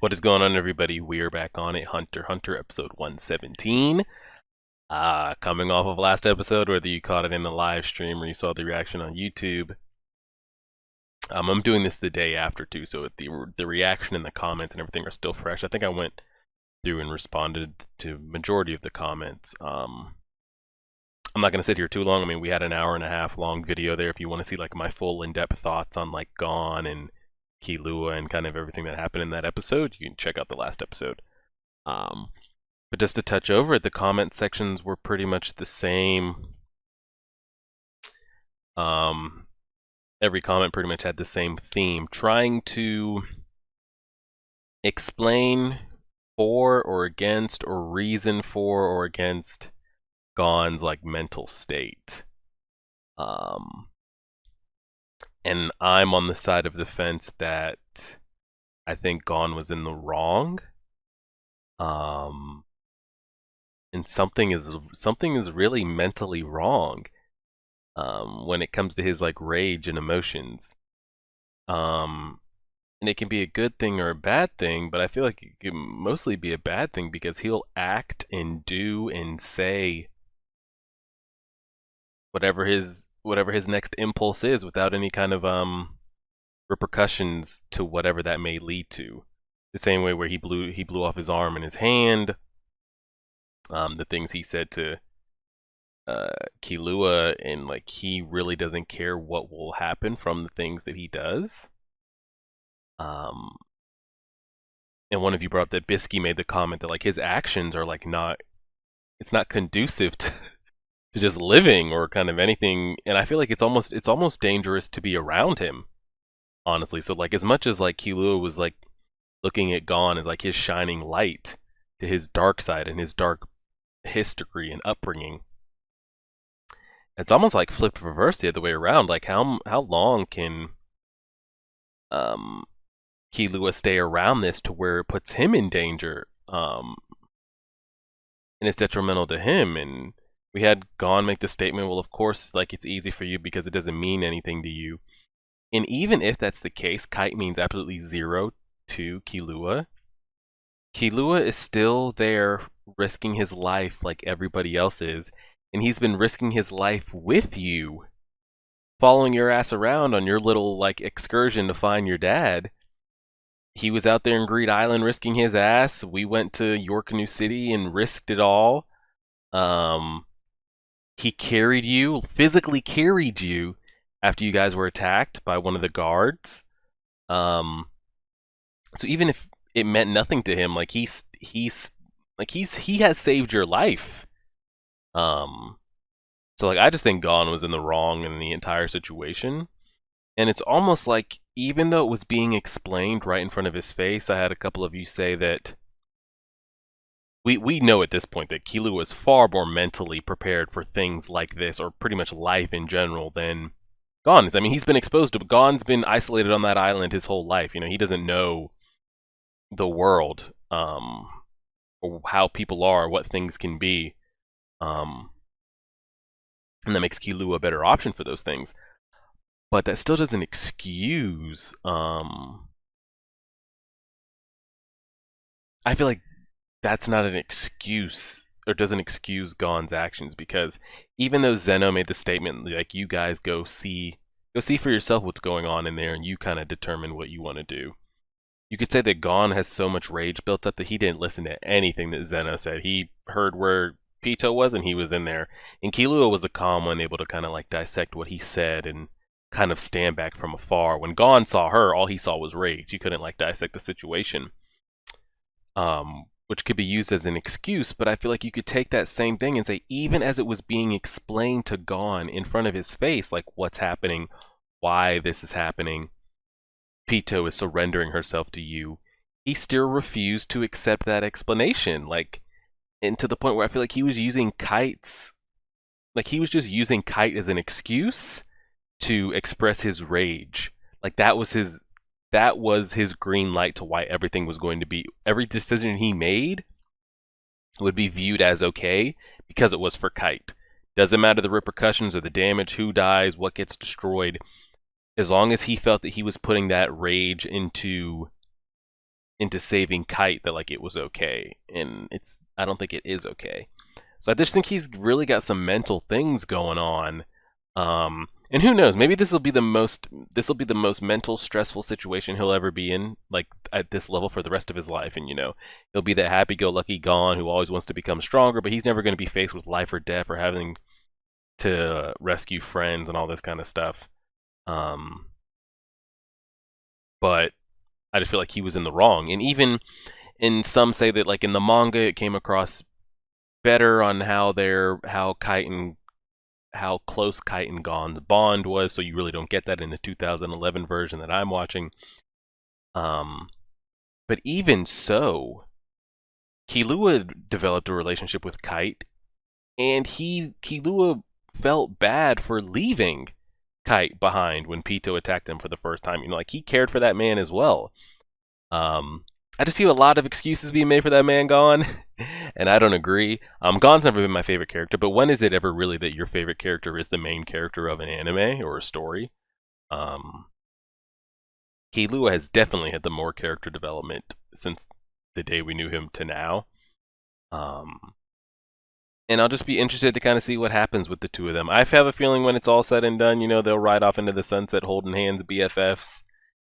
What is going on, everybody? We are back on it. Hunter x Hunter episode 117. Coming off of last episode, whether you caught it in the live stream or you saw the reaction on YouTube. I'm doing this the day after too, so the reaction and the comments and everything are still fresh. I think I went through and responded to majority of the comments. I'm not gonna sit here too long. I mean, we had an hour and a half long video there. If you want to see like my full in-depth thoughts on like Gon and Killua and kind of everything that happened in that episode, you can check out the last episode. But just to touch over it, the comment sections were pretty much the same. Every comment pretty much had the same theme, trying to explain for or against or reason for or against Gon's like mental state. And I'm on the side of the fence that I think Gon was in the wrong. And something is really mentally wrong when it comes to his like rage and emotions. And it can be a good thing or a bad thing, but I feel like it can mostly be a bad thing because he'll act and do and say whatever his next impulse is without any kind of repercussions to whatever that may lead to. The same way where he blew off his arm and his hand. The things he said to Killua, and like he really doesn't care what will happen from the things that he does. And one of you brought up that Bisky made the comment that like his actions are like it's not conducive to just living or kind of anything, and I feel like it's almost dangerous to be around him, honestly. So like as much as like Killua was like looking at Gon as like his shining light to his dark side and his dark history and upbringing, it's almost like flipped reverse the other way around. Like how long can Killua stay around this to where it puts him in danger, and it's detrimental to him? And we had Gon make the statement, well, of course, like it's easy for you because it doesn't mean anything to you. And even if that's the case, Kite means absolutely zero to Killua. Killua is still there risking his life like everybody else is, and he's been risking his life with you, following your ass around on your little like excursion to find your dad. He was out there in Greed Island risking his ass. We went to York New City and risked it all. He carried you, physically carried you after you guys were attacked by one of the guards. So even if it meant nothing to him, like he has saved your life. So like I just think Gon was in the wrong in the entire situation. And it's almost like even though it was being explained right in front of his face, I had a couple of you say that we know at this point that Killua is far more mentally prepared for things like this, or pretty much life in general, than Gon is. I mean, he's been exposed to, Gon's been isolated on that island his whole life. You know, he doesn't know the world, or how people are, what things can be. And that makes Killua a better option for those things. But that still doesn't excuse, I feel like that's not an excuse, or doesn't excuse Gon's actions, because even though Zeno made the statement like you guys go see for yourself what's going on in there and you kind of determine what you want to do, you could say that Gon has so much rage built up that he didn't listen to anything that Zeno said. He heard where Pito was and he was in there, and Killua was the calm one, able to kind of like dissect what he said and kind of stand back from afar. When Gon saw her, all he saw was rage. He couldn't like dissect the situation. Which could be used as an excuse, but I feel like you could take that same thing and say, even as it was being explained to Gon in front of his face, like what's happening, why this is happening, Pito is surrendering herself to you, he still refused to accept that explanation. Like, and to the point where I feel like he was using Kite's, like he was just using Kite as an excuse to express his rage. Like that was his green light to why everything was going to be, every decision he made would be viewed as okay because it was for Kite. Doesn't matter the repercussions or the damage, who dies, what gets destroyed. As long as he felt that he was putting that rage into into saving Kite that like it was okay, and I don't think it is okay. So I just think he's really got some mental things going on. And who knows? Maybe this will be the most mental stressful situation he'll ever be in, like at this level for the rest of his life. And he'll be that happy-go-lucky Gon who always wants to become stronger, but he's never going to be faced with life or death or having to rescue friends and all this kind of stuff. But I just feel like he was in the wrong. And even some say that like in the manga, it came across better on how close Kite and Gon's bond was, so you really don't get that in the 2011 version that I'm watching. But even so, Killua developed a relationship with Kite, and Killua felt bad for leaving Kite behind when Pito attacked him for the first time. Like he cared for that man as well. I just see a lot of excuses being made for that man Gon, and I don't agree. Gon's never been my favorite character, but when is it ever really that your favorite character is the main character of an anime or a story? Killua has definitely had the more character development since the day we knew him to now. And I'll just be interested to kind of see what happens with the two of them. I have a feeling when it's all said and done, they'll ride off into the sunset holding hands, BFFs.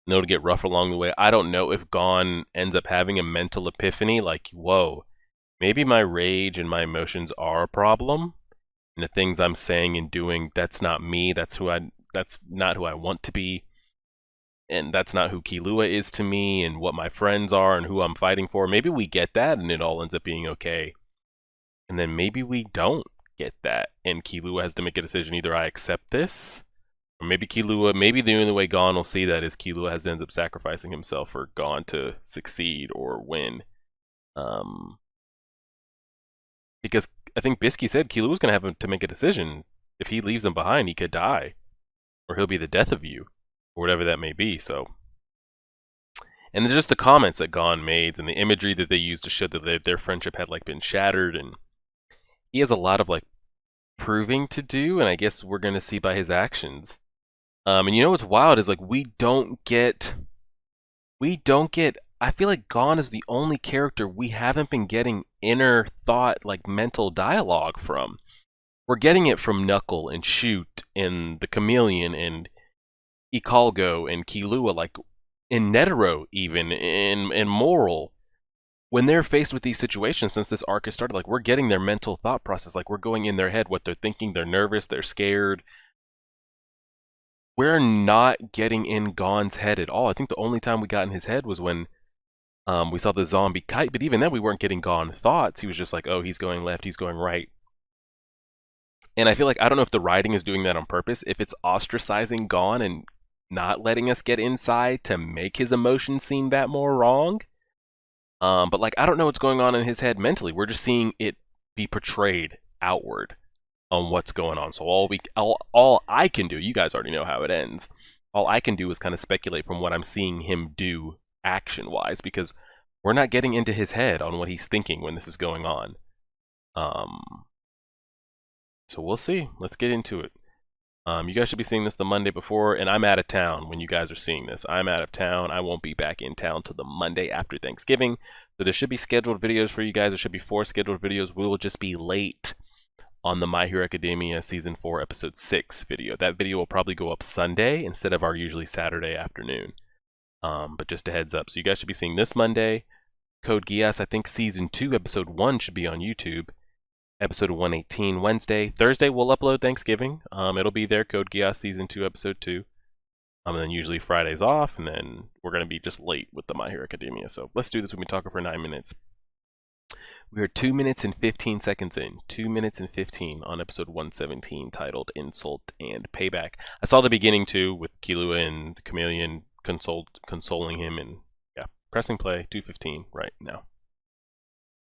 To get rough along the way. I don't know if Gon ends up having a mental epiphany, like, whoa, maybe my rage and my emotions are a problem, and the things I'm saying and doing, that's not me, that's not who I want to be, and that's not who Killua is to me, and what my friends are, and who I'm fighting for. Maybe we get that, and it all ends up being okay. And then maybe we don't get that, and Killua has to make a decision, either I accept this, or maybe the only way Gon will see that is Killua ends up sacrificing himself for Gon to succeed or win. Because I think Bisky said Killua's going to have to make a decision. If he leaves him behind, he could die. Or he'll be the death of you. Or whatever that may be, so. And just the comments that Gon made and the imagery that they used to show that their friendship had been shattered, and he has a lot of proving to do, and I guess we're going to see by his actions. And what's wild is we don't get I feel like Gon is the only character we haven't been getting inner thought, mental dialogue from. We're getting it from Knuckle and Shoot and the Chameleon and Ikalgo and Killua, in Netero even, in Moral. When they're faced with these situations since this arc has started, we're getting their mental thought process, we're going in their head, what they're thinking, they're nervous, they're scared. We're not getting in Gon's head at all. I think the only time we got in his head was when we saw the zombie Kite, but even then we weren't getting Gon thoughts. He was just oh, he's going left, he's going right. And I feel I don't know if the writing is doing that on purpose, if it's ostracizing Gon and not letting us get inside to make his emotions seem that more wrong. But I don't know what's going on in his head mentally. We're just seeing it be portrayed outward on what's going on. So all I can do, you guys already know how it ends. All I can do is kind of speculate from what I'm seeing him do action-wise, because we're not getting into his head on what he's thinking when this is going on. So we'll see. Let's get into it. You guys should be seeing this the Monday before, and I'm out of town when you guys are seeing this. I'm out of town. I won't be back in town till the Monday after Thanksgiving. So there should be scheduled videos for you guys. There should be 4 scheduled videos. We will just be late on the My Hero Academia Season 4 Episode 6 video. That video will probably go up Sunday instead of our usually Saturday afternoon. But just a heads up. So you guys should be seeing this Monday. Code Geass, I think Season 2 Episode 1 should be on YouTube. Episode 118 Wednesday. Thursday we'll upload Thanksgiving. It'll be there, Code Geass Season 2 Episode 2. And then usually Friday's off, and then we're going to be just late with the My Hero Academia. So let's do this. We've been talking for 9 minutes. We are 2 minutes and 15 seconds in. 2 minutes and 15 on episode 117, titled Insult and Payback. I saw the beginning too, with Killua and the Chameleon consoling him, and yeah, pressing play, 2:15 right now.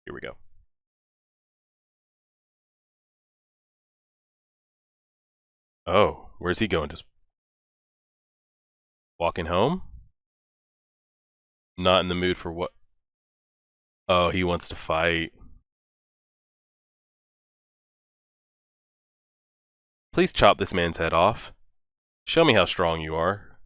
Here we go. Oh, where's he going? Just walking home? Not in the mood for what? Oh, he wants to fight. Please chop this man's head off. Show me how strong you are.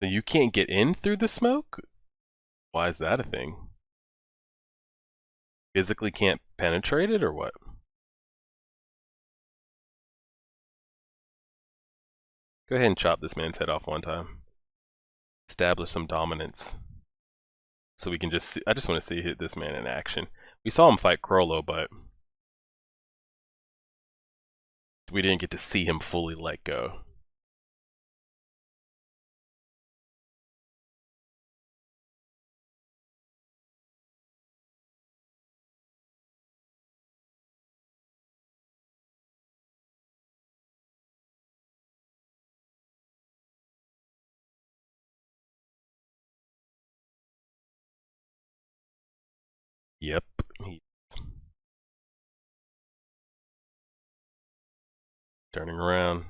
So you can't get in through the smoke? Why is that a thing? Physically can't penetrate it or what? Go ahead and chop this man's head off one time. Establish some dominance. So we can just see, I just want to see this man in action. We saw him fight Crollo, but we didn't get to see him fully let go. Yep. Turning around.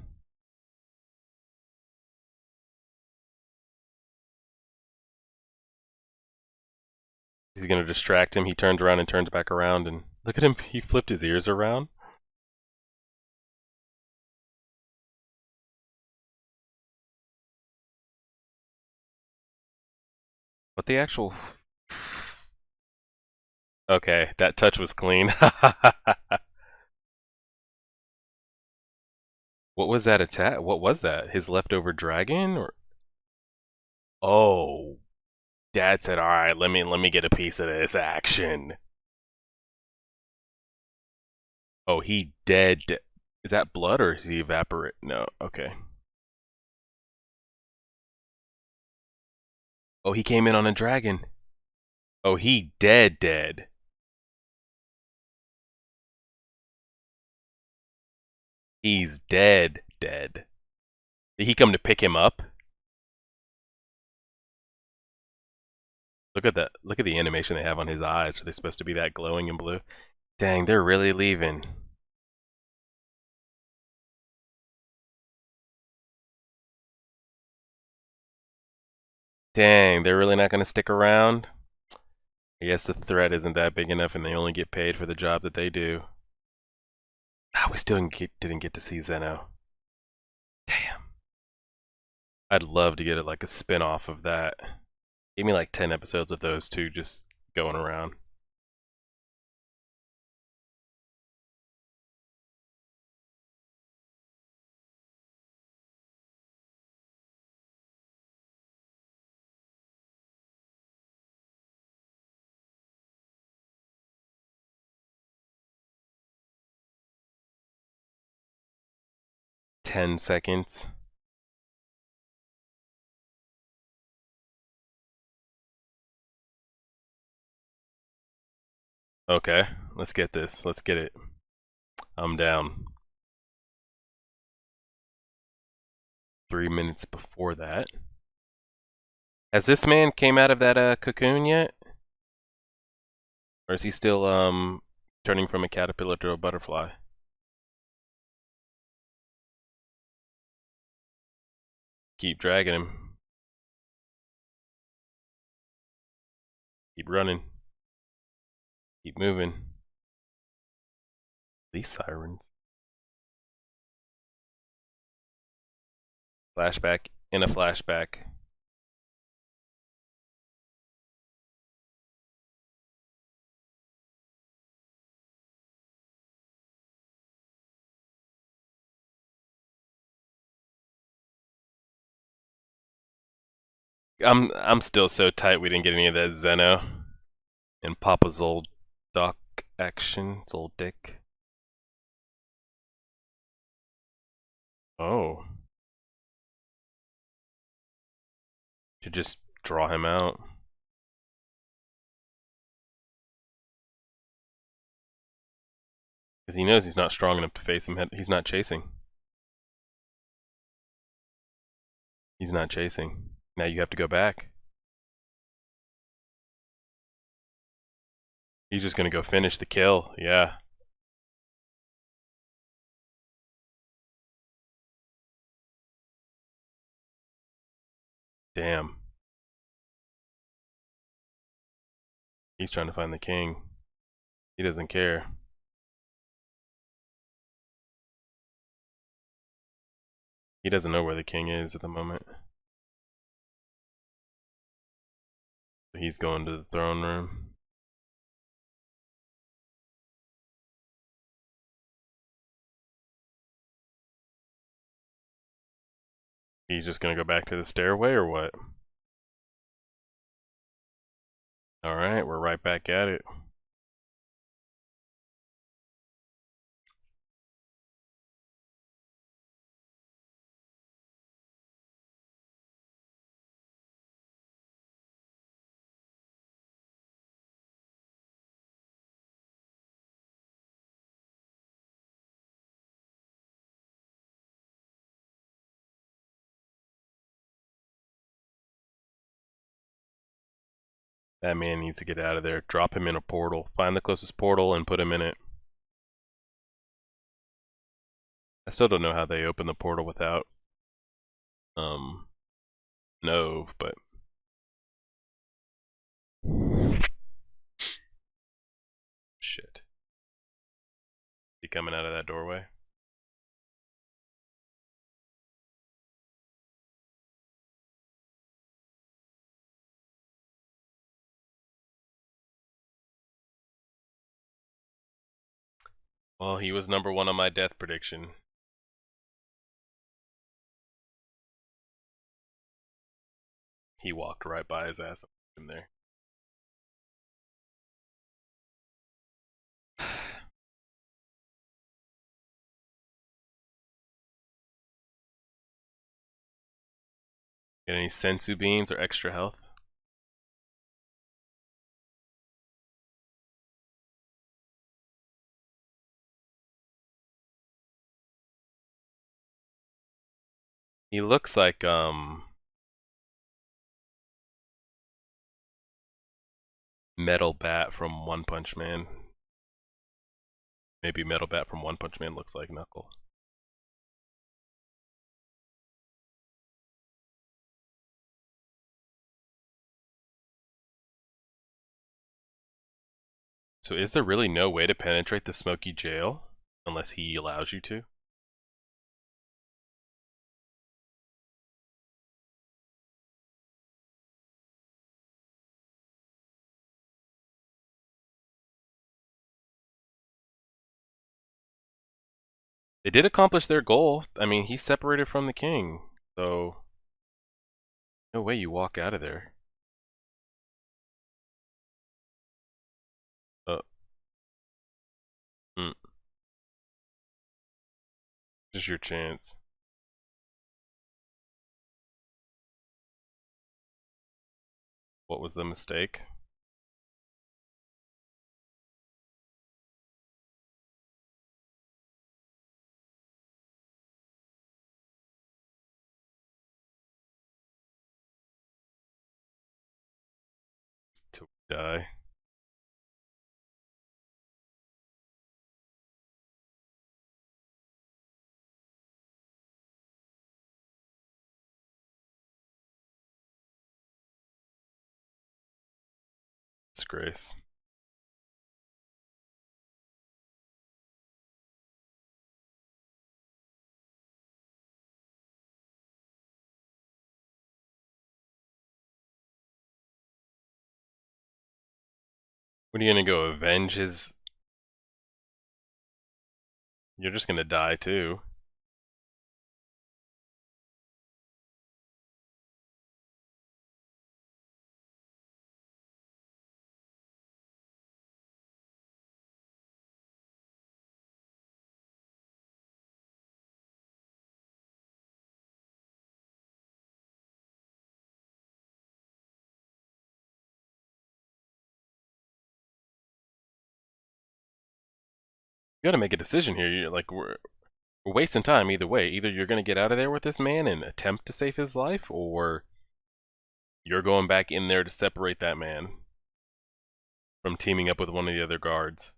Is he going to distract him? He turns around and turns back around, and look at him. He flipped his ears around. What the actual... Okay, that touch was clean. What was that attack? What was that? His leftover dragon? Or... Oh, Dad said, "All right, let me get a piece of this action." Oh, he dead. Is that blood or is he evaporate? No, okay. Oh, he came in on a dragon. Oh, he dead. He's dead. Did he come to pick him up? Look at that. Look at the animation they have on his eyes. Are they supposed to be that glowing and blue? Dang, they're really leaving. Dang, they're really not going to stick around? I guess the threat isn't that big enough and they only get paid for the job that they do. Ah, we still didn't get to see Zeno. Damn. I'd love to get like a spin-off of that. Give me like 10 episodes of those two just going around. Ten seconds. Okay, let's get this. Let's get it. I'm down. 3 minutes before that. Has this man came out of that cocoon yet? Or is he still turning from a caterpillar to a butterfly? Keep dragging him. Keep running. Keep moving. These sirens. Flashback in a flashback. I'm still so tight we didn't get any of that Zeno and Papa's old duck action. It's old dick. Oh. To just draw him out. Because he knows he's not strong enough to face him. He's not chasing. He's not chasing. Now you have to go back. He's just gonna go finish the kill. Yeah. Damn. He's trying to find the king. He doesn't care. He doesn't know where the king is at the moment. He's going to the throne room. He's just gonna go back to the stairway or what? Alright, we're right back at it. That man needs to get out of there. Drop him in a portal. Find the closest portal and put him in it. I still don't know how they open the portal without Nove, but shit. He coming out of that doorway? Well, he was number 1 on my death prediction. He walked right by his ass in there. Get any sensu beans or extra health? He looks like Metal Bat from One Punch Man. Maybe Metal Bat from One Punch Man looks like Knuckle. So is there really no way to penetrate the smoky jail unless he allows you to? They did accomplish their goal. I mean, he's separated from the king, so no way you walk out of there. Hmm. Just your chance. What was the mistake? To die. Disgrace. What are you gonna go avenge his? You're just gonna die too. You gotta make a decision here. You're like we're wasting time either way. Either you're gonna get out of there with this man and attempt to save his life, or you're going back in there to separate that man from teaming up with one of the other guards.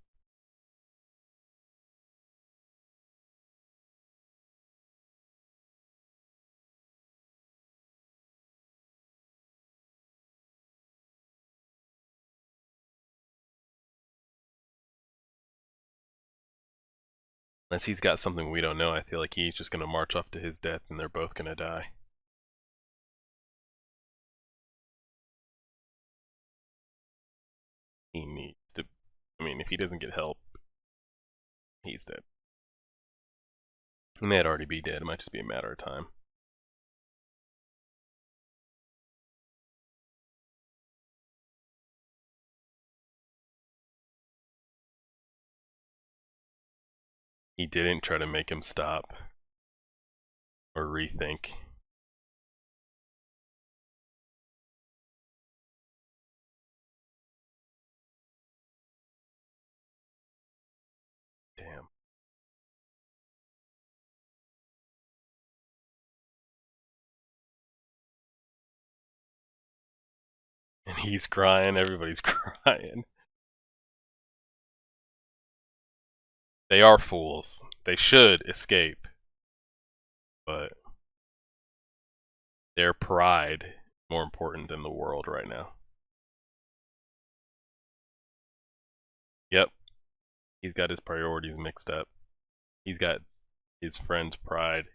Unless he's got something we don't know, I feel like he's just gonna march off to his death and they're both gonna die. He needs to. I mean, if he doesn't get help, he's dead. He may already be dead. It might just be a matter of time. He didn't try to make him stop or rethink. Damn. And he's crying. Everybody's crying. They are fools. They should escape. But their pride is more important than the world right now. Yep. He's got his priorities mixed up. He's got his friend's pride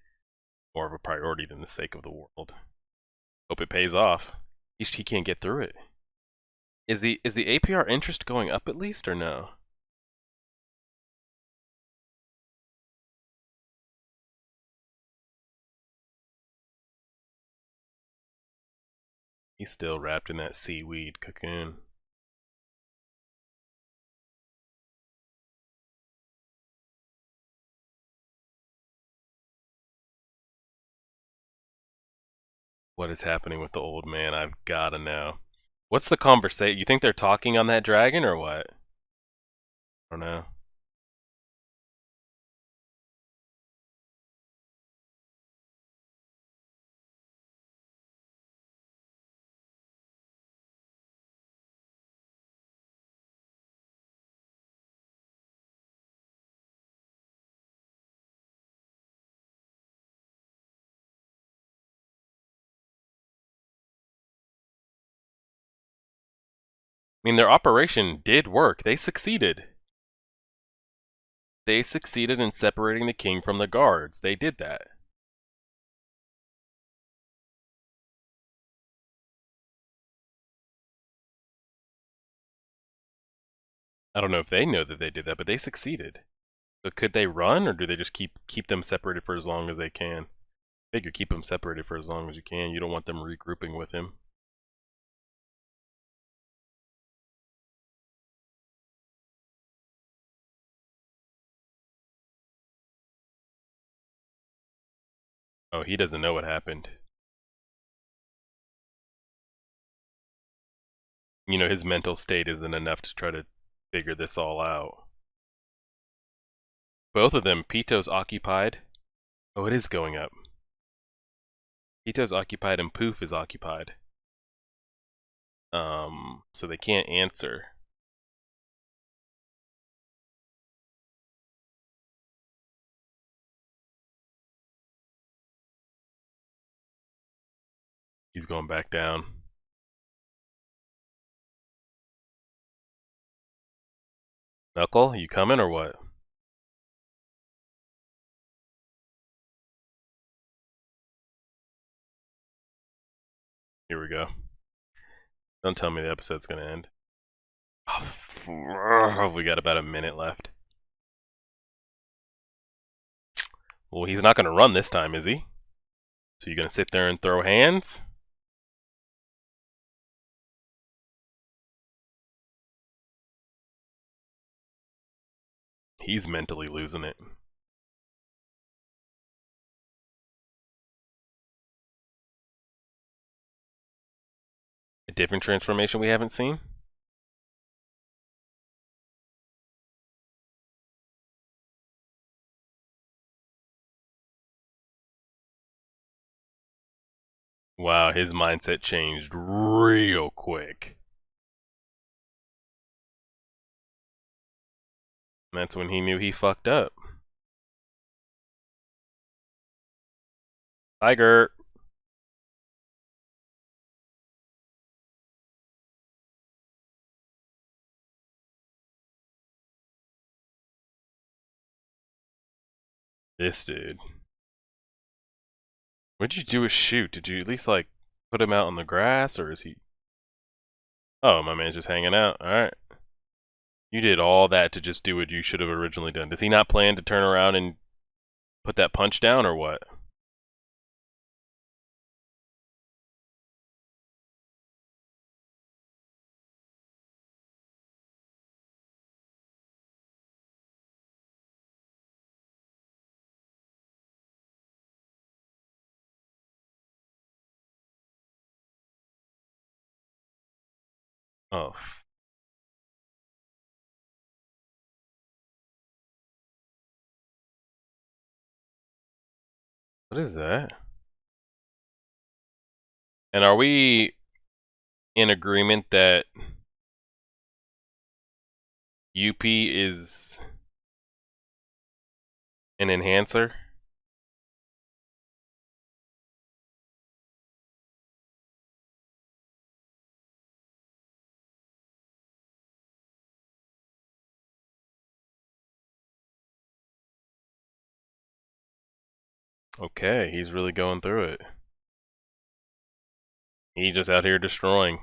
more of a priority than the sake of the world. Hope it pays off. He can't get through it. Is the APR interest going up at least or no? He's still wrapped in that seaweed cocoon. What is happening with the old man? I've gotta know. What's the conversation? You think they're talking on that dragon or what? I don't know. I mean, their operation did work. They succeeded. They succeeded in separating the king from the guards. They did that. I don't know if they know that they did that, but they succeeded. So could they run, or do they just keep them separated for as long as they can? Figure keep them separated for as long as you can. You don't want them regrouping with him. Oh, he doesn't know what happened. You know, his mental state isn't enough to try to figure this all out. Both of them, Pito's occupied. Oh, it is going up. Pito's occupied and Pouf is occupied. So they can't answer. He's going back down. Knuckle, you coming or what? Here we go. Don't tell me the episode's gonna end. Oh, we got about a minute left. Well, he's not gonna run this time, is he? So you gonna sit there and throw hands? He's mentally losing it. A different transformation we haven't seen? Wow, his mindset changed real quick. And that's when he knew he fucked up. Tiger. This dude. What'd you do with Shoot? Did you at least, like, put him out on the grass, or is he... Oh, my man's just hanging out. Alright. You did all that to just do what you should have originally done. Does he not plan to turn around and put that punch down, or what? Oh, what is that? And are we in agreement that Youpi is an enhancer? Okay, he's really going through it. He's just out here destroying.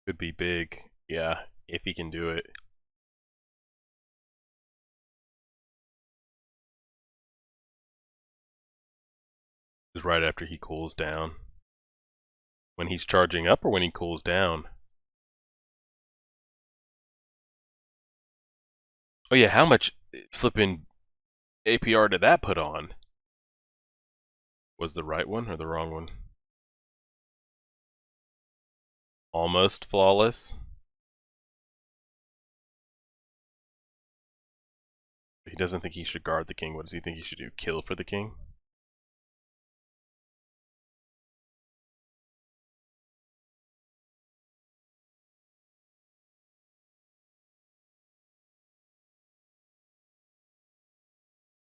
Could be big. Yeah, if he can do it. It's right after he cools down. When he's charging up or when he cools down? Oh yeah, how much flipping APR did that put on? Was the right one or the wrong one? Almost flawless. He doesn't think he should guard the king. What does he think he should do? Kill for the king?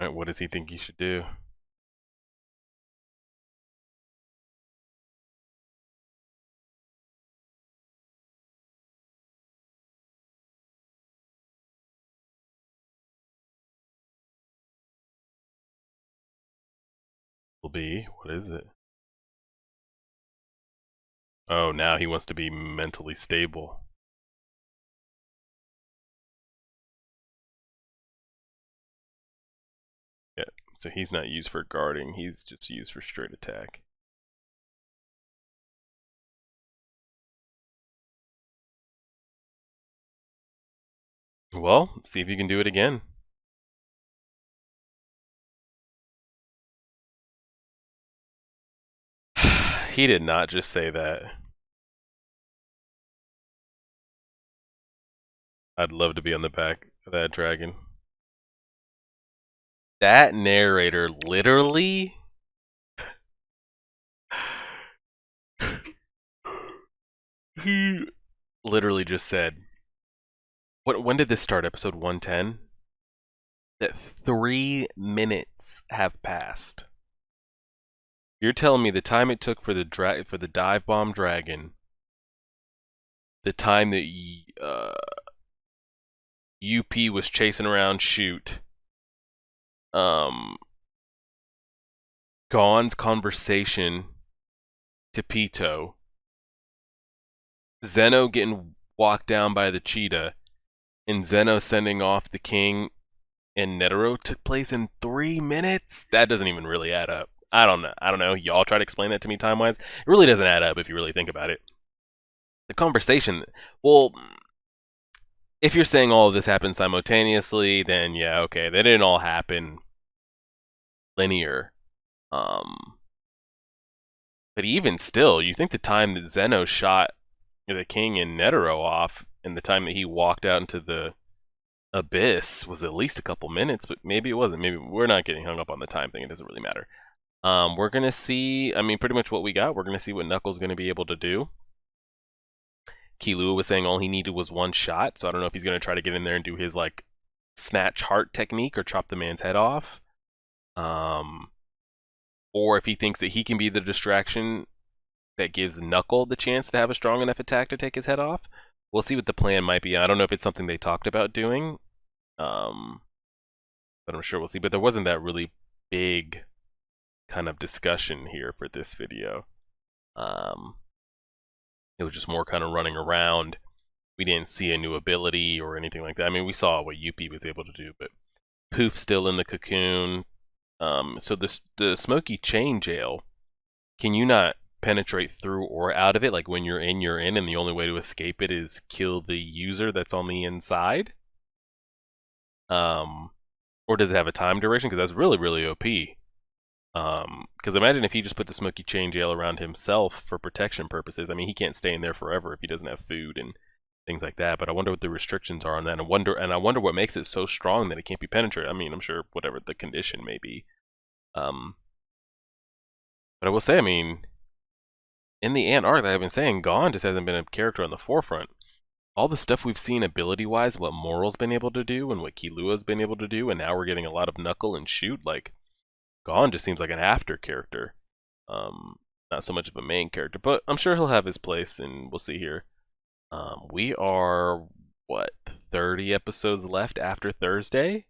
Right, what does he think he should do? Will be, what is it? Oh, now he wants to be mentally stable. Yeah, so he's not used for guarding, he's just used for straight attack. Well, see if you can do it again. He did not just say that. I'd love to be on the back of that dragon. That narrator literally he literally just said, when did this start? Episode 110? That 3 minutes have passed. You're telling me the time it took for the dive bomb dragon, the time that Youpi was chasing around shoot, Gon's conversation to Pito, Zeno getting walked down by the cheetah, and Zeno sending off the king and Netero took place in 3 minutes? That doesn't even really add up. I don't know. Y'all try to explain that to me time-wise. It really doesn't add up if you really think about it. The conversation, well, if you're saying all of this happened simultaneously, then yeah, okay. They didn't all happen linear. But even still, you think the time that Zeno shot the king and Netero off and the time that he walked out into the abyss was at least a couple minutes, but maybe it wasn't. Maybe we're not getting hung up on the time thing. It doesn't really matter. We're gonna see. I mean, pretty much what we got. We're gonna see what Knuckle's gonna be able to do. Killua was saying all he needed was one shot, so I don't know if he's going to try to get in there and do his, like, snatch heart technique or chop the man's head off. Or if he thinks that he can be the distraction that gives Knuckle the chance to have a strong enough attack to take his head off. We'll see what the plan might be. I don't know if it's something they talked about doing, but I'm sure we'll see. But there wasn't that really big kind of discussion here for this video. It was just more kind of running around. We didn't see a new ability or anything like that. I mean, we saw what Youpi was able to do, but Pouf still in the cocoon. So the smoky chain jail, can you not penetrate through or out of it? Like when you're in, and the only way to escape it is kill the user that's on the inside? Or does it have a time duration? Because that's really, really OP. Because imagine if he just put the smoky chain jail around himself for protection purposes. I mean, he can't stay in there forever if he doesn't have food and things like that. But I wonder what the restrictions are on that. And I wonder what makes it so strong that it can't be penetrated. I mean, I'm sure whatever the condition may be. But I will say, I mean, in the Ant arc that I've been saying, Gon just hasn't been a character on the forefront. All the stuff we've seen ability-wise, what Moral's been able to do, and what Killua's been able to do, and now we're getting a lot of Knuckle and Shoot, like, Gon just seems like an after character. Not so much of a main character, but I'm sure he'll have his place, and we'll see here. We are, what, 30 episodes left after Thursday?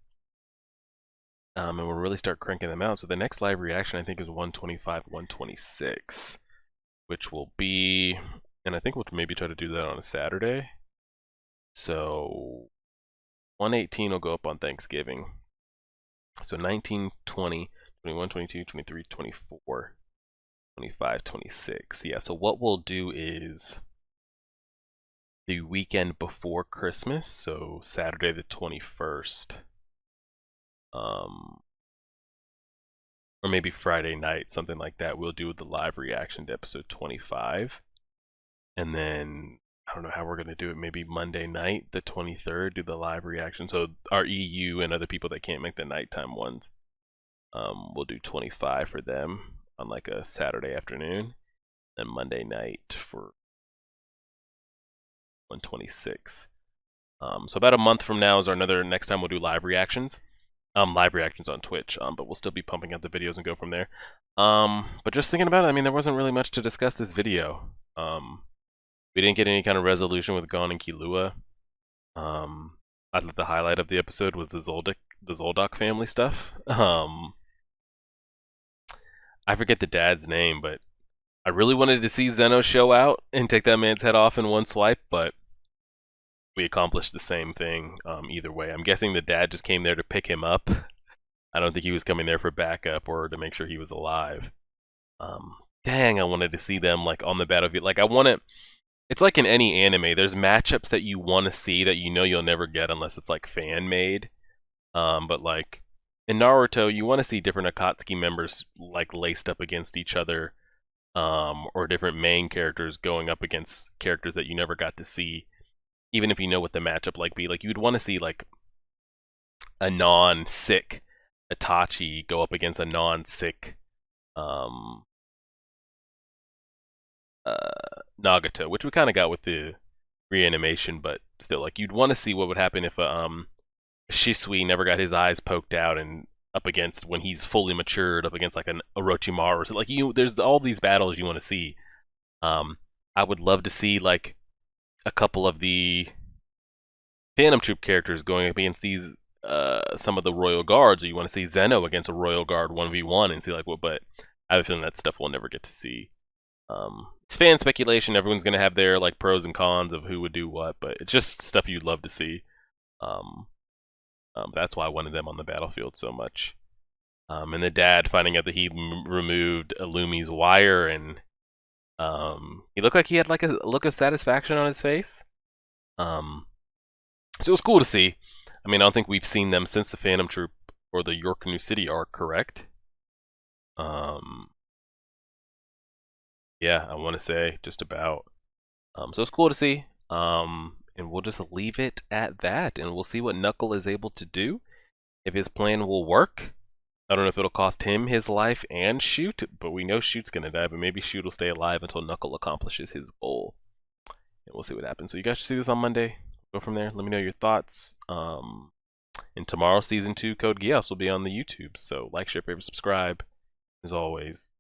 And we'll really start cranking them out. So the next live reaction, I think, is 125, 126, which will be, and I think we'll maybe try to do that on a Saturday. So 118 will go up on Thanksgiving. So 19, 20, 21, 22, 23, 24, 25, 26. Yeah, so what we'll do is the weekend before Christmas, so Saturday the 21st. Or maybe Friday night, something like that, we'll do the live reaction to episode 25. And then, I don't know how we're going to do it, maybe Monday night, the 23rd, do the live reaction. So our EU and other people that can't make the nighttime ones, we'll do 25 for them on like a Saturday afternoon. And Monday night for 126. So about a month from now is our next time we'll do live reactions. Live reactions on Twitch, but we'll still be pumping out the videos and go from there. But just thinking about it, I mean, there wasn't really much to discuss this video. We didn't get any kind of resolution with Gon and Killua. I thought the highlight of the episode was the Zoldyck family stuff. I forget the dad's name, but I really wanted to see Zeno show out and take that man's head off in one swipe, but we accomplished the same thing either way. I'm guessing the dad just came there to pick him up. I don't think he was coming there for backup or to make sure he was alive. Dang, I wanted to see them like on the battlefield. Like it's like in any anime, there's matchups that you want to see that you know you'll never get unless it's like fan made. But like in Naruto, you want to see different Akatsuki members like laced up against each other, or different main characters going up against characters that you never got to see. Even if you know what the matchup like be, like you'd want to see like a non-sick Itachi go up against a non-sick Nagato, which we kind of got with the reanimation, but still, like you'd want to see what would happen if Shisui never got his eyes poked out and up against when he's fully matured up against like an Orochimaru. So like there's all these battles you want to see. I would love to see like a couple of the Phantom Troop characters going up against these some of the Royal Guards. Or you want to see Zeno against a Royal Guard 1v1 and see like what, but I have a feeling that stuff we'll never get to see. It's fan speculation. Everyone's gonna have their like pros and cons of who would do what, but it's just stuff you'd love to see. That's why I wanted them on the battlefield so much. And the dad finding out that he removed Illumi's wire, and he looked like he had like a look of satisfaction on his face. So it was cool to see. I mean, I don't think we've seen them since the Phantom Troop or the York New City arc, correct? Yeah, I want to say just about. So it's cool to see. And we'll just leave it at that, and we'll see what Knuckle is able to do. If his plan will work. I don't know if it'll cost him his life and Shoot, but we know Shoot's gonna die, but maybe Shoot will stay alive until Knuckle accomplishes his goal. and we'll see what happens. So you guys should see this on Monday. Go from there. Let me know your thoughts. And tomorrow, season 2, Code Geass will be on the YouTube. So like, share, favorite, subscribe. As always,